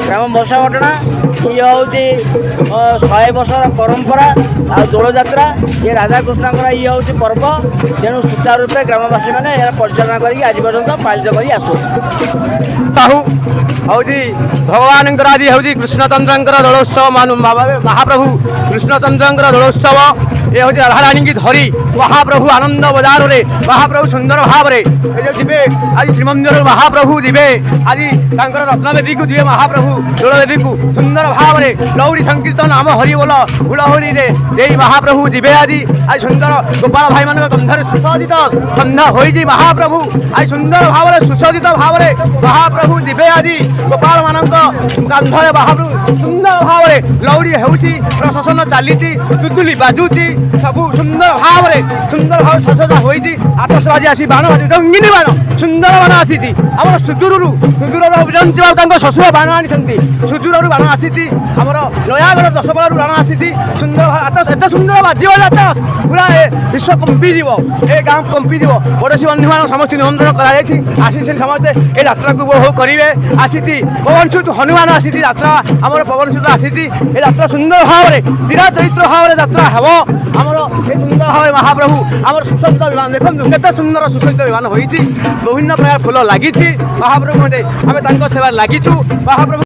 ଗ୍ରାମ ବସାପଟଣା ଇଏ ହେଉଛି 100 ବର୍ଷର ପରମ୍ପରା ଆଉ ଦୋଳଯାତ୍ରା ଇଏ ରାଧାକୃଷ୍ଣଙ୍କର ଇଏ ହେଉଛି ପର୍ବ। ତେଣୁ ସୁଚାରୁ ରୂପେ ଗ୍ରାମବାସୀମାନେ ଏହା ପରିଚାଳନା କରିକି ଆଜି ପର୍ଯ୍ୟନ୍ତ ପାଳିତ କରି ଆସୁଛନ୍ତି। ତାହୁ ହେଉଛି ଭଗବାନଙ୍କର ଆଜି ହେଉଛି କୃଷ୍ଣଚନ୍ଦ୍ରଙ୍କର ଦୋଳୋତ୍ସବ ମହାପ୍ରଭୁ କୃଷ୍ଣଚନ୍ଦ୍ରଙ୍କର ଦୋଳୋତ୍ସବ। ଏ ହେଉଛି ରାଧାରାଣୀକି ଧରି ମହାପ୍ରଭୁ ଆନନ୍ଦ ବଜାରରେ ମହାପ୍ରଭୁ ସୁନ୍ଦର ଭାବରେ ଯିବେ। ଆଜି ଶ୍ରୀମନ୍ଦିର ମହାପ୍ରଭୁ ଯିବେ। ଆଜି ତାଙ୍କର ରତ୍ନବେଦୀକୁ ଯିବେ ମହାପ୍ରଭୁ ଦୋଳବେଦୀକୁ ସୁନ୍ଦର ଭାବରେ ଲଉଡ଼ି ସଂକୀର୍ତ୍ତନ ଆମ ହରିବୋଲ ହୁଳହୁଳିରେ ଦେଇ ମହାପ୍ରଭୁ ଯିବେ। ଆଜି ସୁନ୍ଦର ଗୋପାଳ ଭାଇମାନଙ୍କ ଗନ୍ଧରେ ସୁସଜ୍ଜିତ ସନ୍ଧ୍ୟା ହୋଇଛି ମହାପ୍ରଭୁ ଆଜି ସୁନ୍ଦର ଭାବରେ ସୁସଜ୍ଜିତ ଭାବରେ ମହାପ୍ରଭୁ ଯିବେ। ଆଜି ଗୋପାଳମାନଙ୍କ କାନ୍ଧରେ ମହାପ୍ରଭୁ ସୁନ୍ଦର ଭାବରେ ଲଉଡ଼ି ହେଉଛି, ପ୍ରଶାସନ ଚାଲିଛି, ଦୁଦୁଲି ବାଜୁଛି, ସବୁ ସୁନ୍ଦର ଭାବରେ ସଜା ହୋଇଛି। ଆତସବାଜି ଆସି ବାଣ ବାଜୁଛି, ରଙ୍ଗିନୀ ବାଣ ସୁନ୍ଦର ବାଣ ଆସିଛି। ଆମର ସୁଦୂରରୁ ଅଭିଯାନ ତାଙ୍କ ଶ୍ୱଶୁର ବାଣ ଆଣିଛନ୍ତି, ସୁଦୂରରୁ ବାଣ ଆସିଛି। ଆମର ନୟାଗଡ଼ ଦଶପଲ୍ଲାରୁ ବାଣ ଆସିଛି। ସୁନ୍ଦର ଏତେ ସୁନ୍ଦର ବାଜିବ ପୁରା ବିଶ୍ୱ କମ୍ପିଯିବ, ଏ ଗାଁ କମ୍ପିଯିବ। ପଡ଼ୋଶୀ ବନ୍ଧୁମାନଙ୍କୁ ସମସ୍ତେ ନିମନ୍ତ୍ରଣ କରାଯାଇଛି। ଆସିଛି ସମସ୍ତେ ଏ ଯାତ୍ରାକୁ ଉପଭୋଗ କରିବେ। ଆସିଛି ପବନସୁତ ହନୁମାନ ଆସିଛି, ଯାତ୍ରା ଆମର ପବନସୁତ ଆସିଛି। ଏ ଯାତ୍ରା ସୁନ୍ଦର ଭାବରେ ଚିରାଚରିତ୍ର ଭାବରେ ଯାତ୍ରା ହେବ। ଆମର ଏ ସୁନ୍ଦର ଭାବରେ ମହାପ୍ରଭୁ ଆମର ସୁସଜ୍ଜିତ ବିମାନ ଦେଖନ୍ତୁ କେତେ ସୁନ୍ଦର ସୁସଜ୍ଜିତ ବିମାନ ହୋଇଛି। ବିଭିନ୍ନ ପ୍ରକାର ଫୁଲ ଲାଗିଛି। ମହାପ୍ରଭୁ ଆମେ ତାଙ୍କ ସେବାରେ ଲାଗିଛୁ। ମହାପ୍ରଭୁ